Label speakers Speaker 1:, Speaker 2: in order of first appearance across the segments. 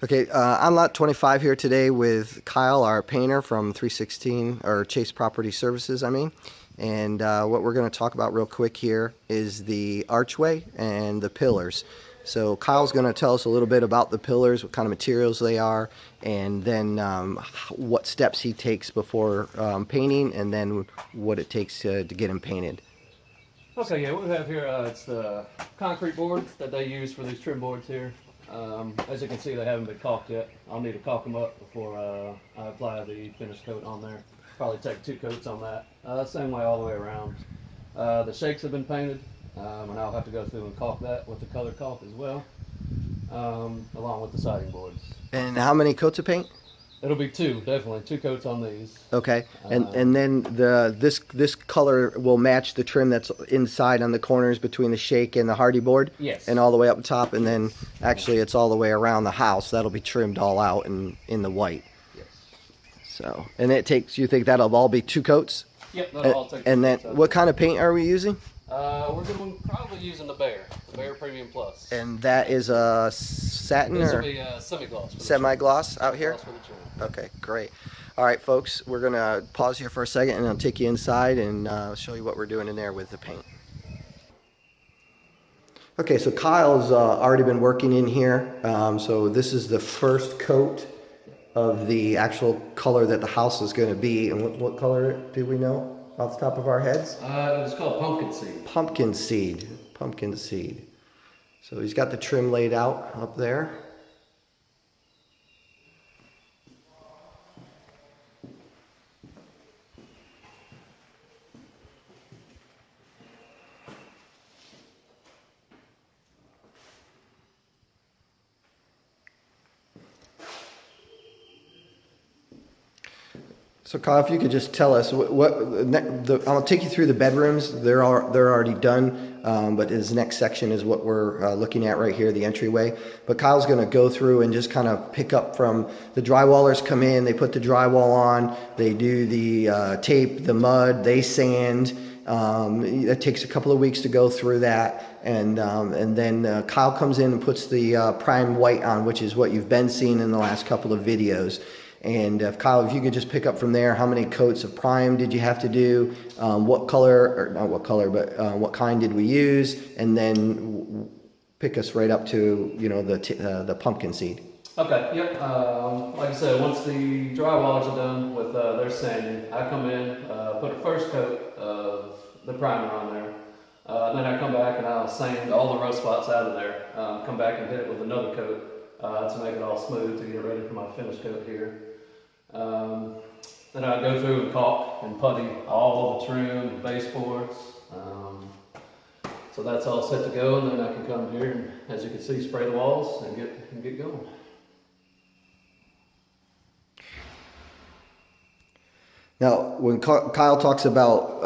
Speaker 1: Okay, I'm lot 25 here today with Kyle, our painter from 316, or Chase Property Services, I mean. And what we're going to talk about real quick here is the archway and the pillars. So Kyle's going to tell us a little bit about the pillars, what kind of materials they are, and then what steps he takes before painting, and then what it takes to get them painted.
Speaker 2: Okay, yeah, what we have here, it's the concrete boards that they use for these trim boards here. As you can see, they haven't been caulked yet. I'll need to caulk them up before I apply the finish coat on there. Probably take 2 coats on that. Same way all the way around. The shakes have been painted, and I'll have to go through and caulk that with the color caulk as well, along with the siding boards.
Speaker 1: And how many coats of paint?
Speaker 2: It'll be 2, definitely 2 coats on these.
Speaker 1: Okay, and then this color will match the trim that's inside on the corners between the shake and the hardy board.
Speaker 2: Yes.
Speaker 1: And all the way up the top, and then actually it's all the way around the house. That'll be trimmed all out in the white.
Speaker 2: Yes.
Speaker 1: So, and it takes. You think that'll all be 2 coats?
Speaker 2: Yep, that'll all take.
Speaker 1: And then what kind of paint are we using?
Speaker 2: We're going to probably using the Behr Premium Plus.
Speaker 1: And that is a satin
Speaker 2: This
Speaker 1: or
Speaker 2: will be semi-gloss.
Speaker 1: semi-gloss out here.
Speaker 2: Gloss for the trim.
Speaker 1: Okay, great. All right, folks, we're gonna pause here for a second, and I'll take you inside and show you what we're doing in there with the paint. Okay, so Kyle's already been working in here. So this is the first coat of the actual color that the house is going to be. And what color do we know off the top of our heads?
Speaker 2: It's called pumpkin seed.
Speaker 1: Pumpkin seed. Pumpkin seed. So he's got the trim laid out up there. So Kyle, if you could just tell us I'll take you through the bedrooms. They're already done, but his next section is what we're looking at right here, the entryway. But Kyle's going to go through and just kind of pick up from the drywallers come in, they put the drywall on, they do the tape, the mud, they sand. It takes a couple of weeks to go through that, and then Kyle comes in and puts the prime white on, which is what you've been seeing in the last couple of videos. And Kyle, if you could just pick up from there, how many coats of prime did you have to do? What color, or not what color, but what kind did we use? And then pick us right up to, you know, the pumpkin seed.
Speaker 2: Okay, yep. Like I said, once the drywallers are done with their sanding, I come in, put a first coat of the primer on there. Then I come back and I'll sand all the rough spots out of there. Come back and hit it with another coat to make it all smooth to get ready for my finish coat here. Then I go through and caulk and putty all the trim and baseboards. So that's all set to go, and then I can come here and, as you can see, spray the walls and get going.
Speaker 1: Now, when Kyle talks about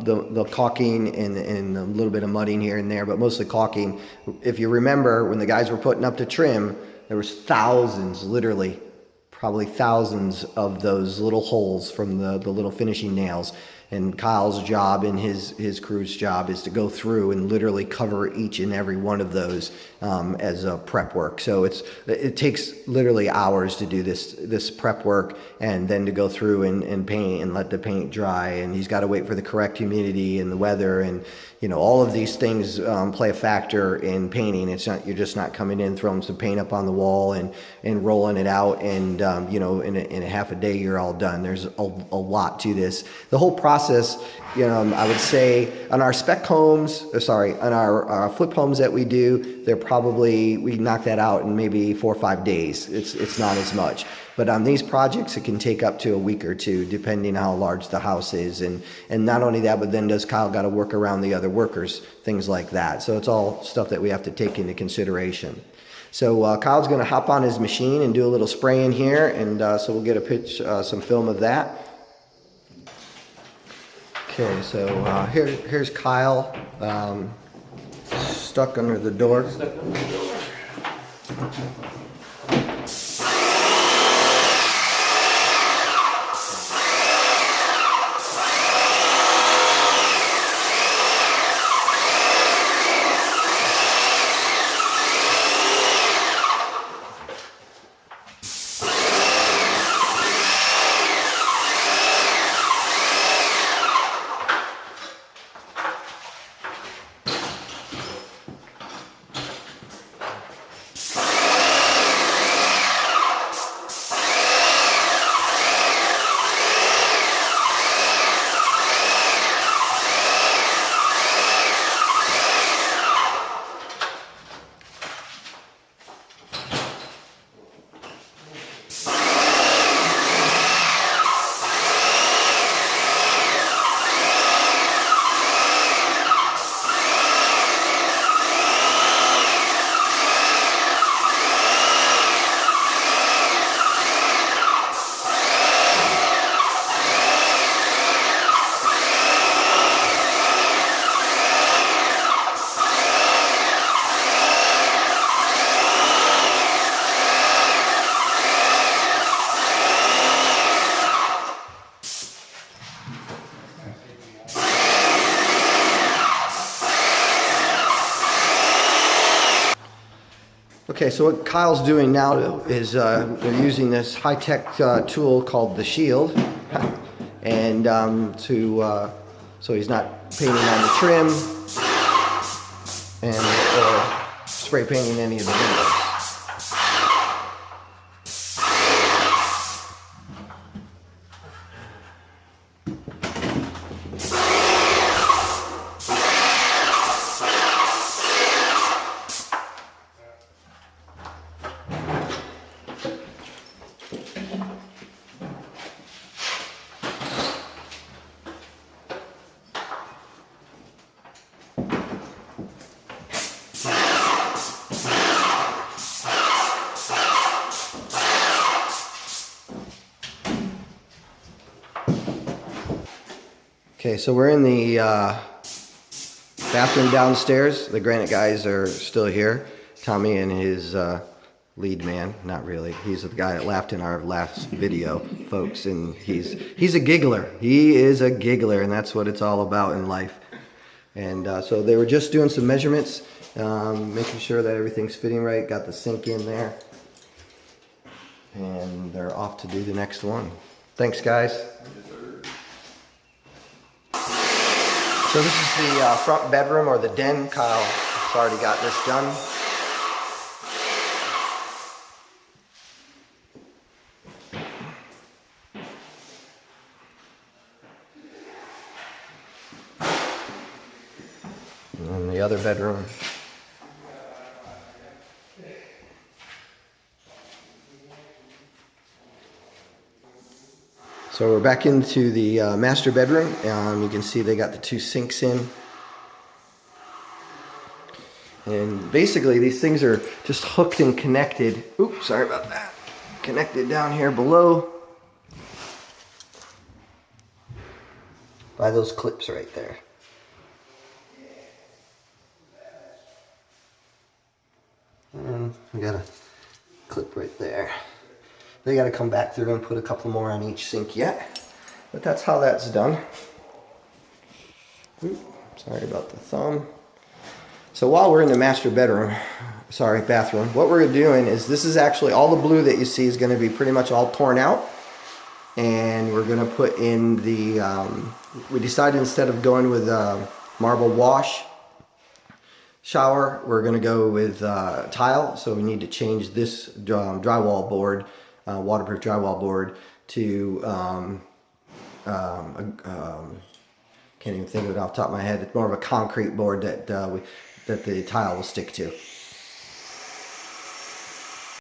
Speaker 1: the caulking and a little bit of mudding here and there, but mostly caulking, if you remember when the guys were putting up the trim, there was thousands, literally, probably thousands of those little holes from the little finishing nails. And Kyle's job and his crew's job is to go through and literally cover each and every one of those as a prep work. So it takes literally hours to do this prep work, and then to go through and paint and let the paint dry. And he's got to wait for the correct humidity and the weather, and you know, all of these things play a factor in painting. It's not, you're just not coming in, throwing some paint up on the wall and rolling it out, and you know, in a half a day you're all done. There's a lot to this. The whole process, you know, I would say on our spec homes, on our flip homes that we do, we knock that out in maybe 4 or 5 days. It's not as much. But on these projects, it can take up to a week or 2, depending how large the house is. And not only that, but then does Kyle got to work around the other workers, things like that. So it's all stuff that we have to take into consideration. So Kyle's going to hop on his machine and do a little spraying here, and so we'll get some film of that. Okay, so here's Kyle stuck under the door. Okay, so what Kyle's doing now is they're using this high-tech tool called the Shield, and so he's not painting on the trim and spray painting any of the windows. Okay, so we're in the bathroom downstairs. The granite guys are still here. Tommy and his lead man, not really. He's the guy that laughed in our last video, folks, and he's a giggler. He is a giggler, and that's what it's all about in life. And so they were just doing some measurements, making sure that everything's fitting right. Got the sink in there, and they're off to do the next one. Thanks, guys. So this is the front bedroom, or the den. Kyle has already got this done. And then the other bedroom. So we're back into the master bedroom. You can see they got the two sinks in. And basically these things are just hooked and connected. Oops, sorry about that. Connected down here below by those clips right there. And we got a clip right there. They got to come back through and put a couple more on each sink yet. But that's how that's done. Oops, sorry about the thumb. So while we're in the master bedroom, bathroom, what we're doing is, this is actually all the blue that you see is going to be pretty much all torn out. And we're going to put in the, we decided instead of going with marble wash shower, we're going to go with tile. So we need to change this drywall board, waterproof drywall board, to can't even think of it off the top of my head. It's more of a concrete board that that the tile will stick to.